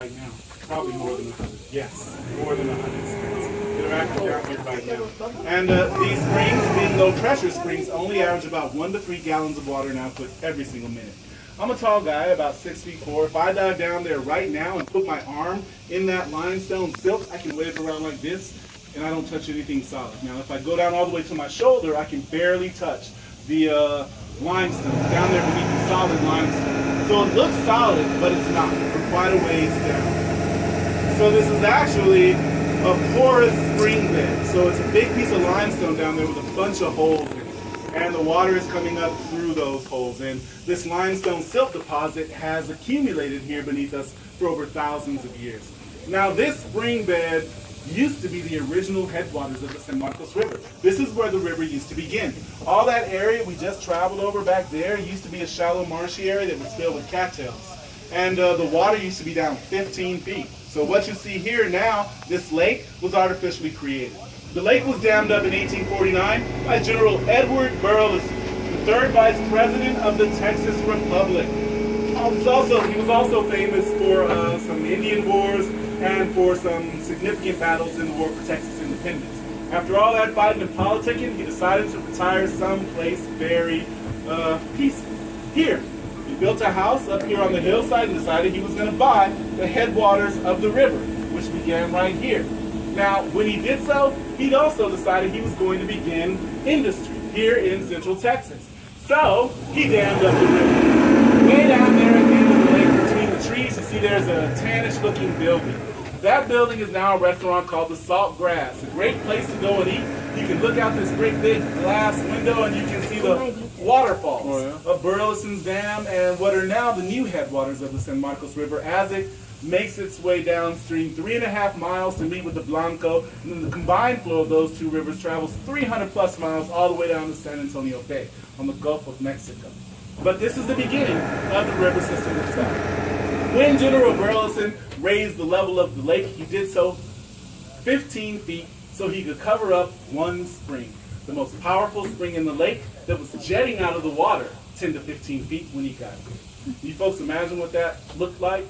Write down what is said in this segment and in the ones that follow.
right now. Probably more than 100. Yes, more than 100 springs that are active down here right now. And these springs, being low pressure springs, only average about 1 to 3 gallons of water in output every single minute. I'm a tall guy, about 6'4". If I dive down there right now and put my arm in that limestone silt, I can wave it around like this, and I don't touch anything solid. Now, if I go down all the way to my shoulder, I can barely touch the limestone down there beneath the solid limestone. So it looks solid, but it's not. We're quite a ways down. So this is actually a porous spring bed. So it's a big piece of limestone down there with a bunch of holes in it. And the water is coming up through those holes. And this limestone silt deposit has accumulated here beneath us for over thousands of years. Now this spring bed used to be the original headwaters of the San Marcos River. This is where the river used to begin. All that area we just traveled over back there used to be a shallow marshy area that was filled with cattails. And the water used to be down 15 feet. So what you see here now, this lake was artificially created. The lake was dammed up in 1849 by General Edward Burleson, the third vice president of the Texas Republic. He was also famous for some Indian wars and for some significant battles in the war for Texas independence. After all that fighting and politicking, he decided to retire someplace very peaceful. Here, he built a house up here on the hillside and decided he was going to buy the headwaters of the river, which began right here. Now, when he did so, he also decided he was going to begin industry here in Central Texas. So, he dammed up the river. Way down there at the end of the lake between the trees, you see there's a tannish looking building. That building is now a restaurant called the Salt Grass. A great place to go and eat. You can look out this great big glass window and you can see the waterfalls of Burleson's Dam and what are now the new headwaters of the San Marcos River as it makes its way downstream 3.5 miles to meet with the Blanco, and then the combined flow of those two rivers travels 300 plus miles all the way down to San Antonio Bay on the Gulf of Mexico. But this is the beginning of the river system itself. When General Burleson raised the level of the lake, he did so 15 feet so he could cover up one spring, the most powerful spring in the lake that was jetting out of the water 10 to 15 feet when he got it. You folks imagine what that looked like?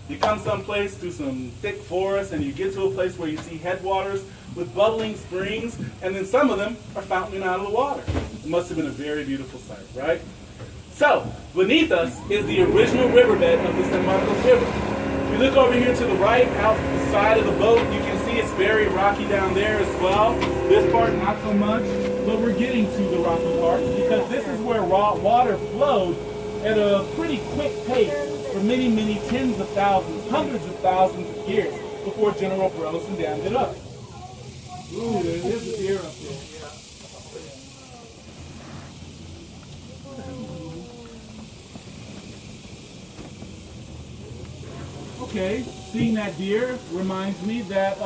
You come someplace through some thick forest and you get to a place where you see headwaters with bubbling springs, and then some of them are fountaining out of the water. It must have been a very beautiful sight, right? So, beneath us is the original riverbed of the San Marcos River. If you look over here to the right, out the side of the boat, you can see it's very rocky down there as well. This part, not so much, but we're getting to the rocky part because this is where raw water flowed at a pretty quick pace for many, many tens of thousands, hundreds of thousands of years before General Burleson dammed it up. Ooh, there's a deer up there. Okay, seeing that deer reminds me that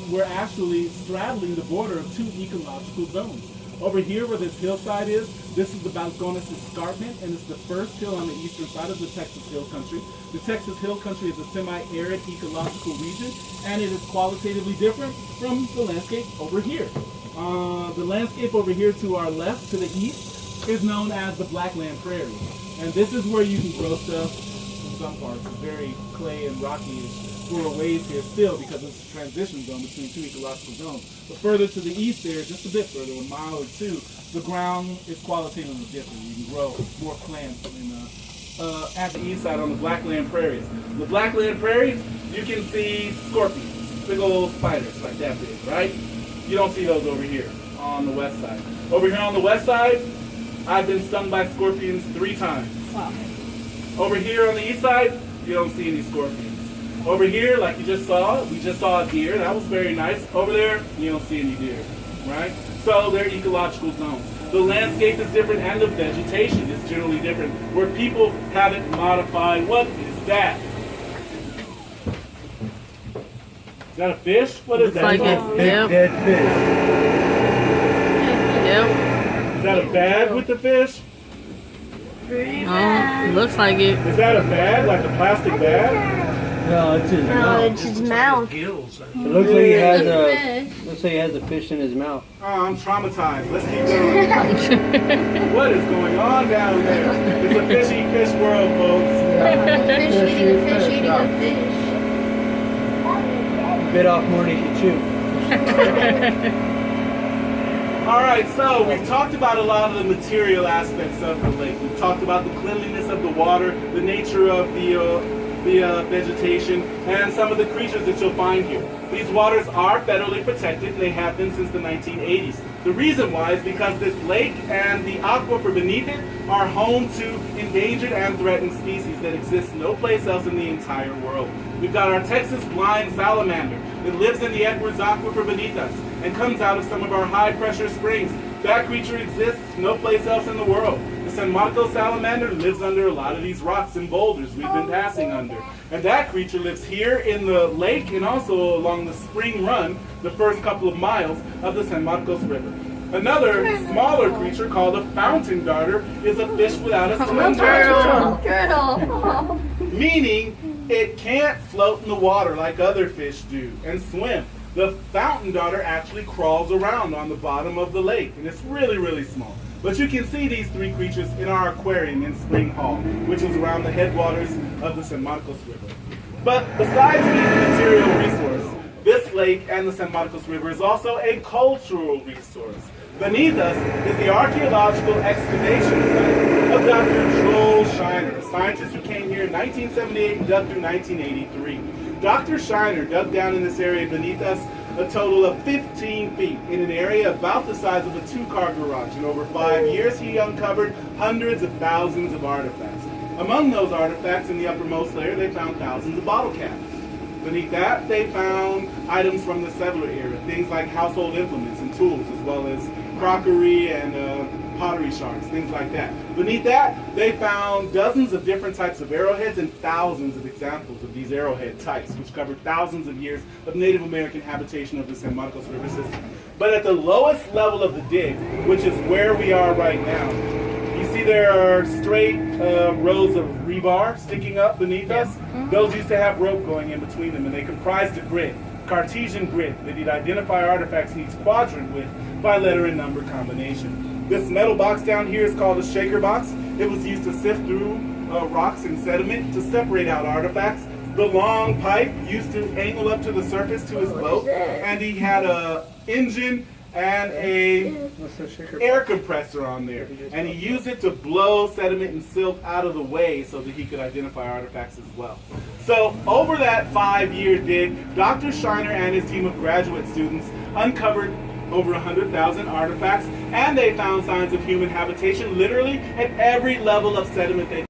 we're actually straddling the border of two ecological zones. Over here where this hillside is, this is the Balcones Escarpment, and it's the first hill on the eastern side of the Texas Hill Country. The Texas Hill Country is a semi-arid ecological region, and it is qualitatively different from the landscape over here. The landscape over here to our left, to the east, is known as the Blackland Prairie. And this is where you can grow stuff in some parts. It's very clay and rocky-ish for a ways here still because it's a transition zone between two ecological zones. But further to the east there, just a bit further, a mile or two, the ground is qualitatively different. You can grow more plants at the east side on the Blackland Prairies. The Blackland Prairies, you can see scorpions, big old spiders like that big, right? You don't see those over here on the west side. Over here on the west side, I've been stung by scorpions 3 times. Wow. Over here on the east side, you don't see any scorpions. Over here, like you just saw, we just saw a deer. That was very nice. Over there, you don't see any deer, right? So they're ecological zones. The landscape is different and the vegetation is generally different where people have it modified. What is that? Is that a fish? What is that? Like Is it. Yep. Dead fish. Yep. that a bag with the fish? Oh, looks like it. Is that a bag, like a plastic bag? No, it's his No, mouth. it's his mouth. Gills. It looks like he has Fish. looks like he has a fish in his mouth. Oh, I'm traumatized. Let's keep going. What is going on down there? It's a fishy fish world, folks. Fish eating a fish eating a fish. bit off more than you chew. All right, so we've talked about a lot of the material aspects of the lake. We've talked about the cleanliness of the water, the nature of the vegetation, and some of the creatures that you'll find here. These waters are federally protected. They have been since the 1980s. The reason why is because this lake and the aquifer beneath it are home to endangered and threatened species that exist no place else in the entire world. We've got our Texas blind salamander that lives in the Edwards Aquifer beneath us and comes out of some of our high-pressure springs. That creature exists no place else in the world. The San Marcos salamander lives under a lot of these rocks and boulders we've been passing under. And that creature lives here in the lake and also along the spring run, the first couple of miles of the San Marcos River. Another smaller creature called a fountain darter is a fish without a swim Turtle. meaning it can't float in the water like other fish do and swim. The fountain darter actually crawls around on the bottom of the lake, and it's really, really small. But you can see these three creatures in our aquarium in Spring Hall, which is around the headwaters of the San Marcos River. But besides being a material resource, this lake and the San Marcos River is also a cultural resource. Beneath us is the archaeological excavation site of Dr. Joel Shiner, a scientist who came here in 1978 and dug through 1983. Dr. Shiner dug down in this area beneath us a total of 15 feet in an area about the size of a two-car garage. In over 5 years, he uncovered hundreds of thousands of artifacts. Among those artifacts in the uppermost layer, they found thousands of bottle caps. Beneath that, they found items from the settler era, things like household implements and tools, as well as crockery and pottery shards, things like that. Beneath that, they found dozens of different types of arrowheads and thousands of examples of these arrowhead types, which covered thousands of years of Native American habitation of the San Marcos River system. But at the lowest level of the dig, which is where we are right now, you see there are straight rows of rebar sticking up beneath us. Those used to have rope going in between them, and they comprised a grid, Cartesian grid, that you'd identify artifacts in each quadrant with by letter and number combination. This metal box down here is called a shaker box. It was used to sift through rocks and sediment to separate out artifacts. The long pipe used to angle up to the surface to his boat, and he had a engine and a air compressor on there, and he used it to blow sediment and silt out of the way so that he could identify artifacts as well. So over that 5-year dig, Dr. Shiner and his team of graduate students uncovered over 100,000 artifacts, and they found signs of human habitation literally at every level of sediment they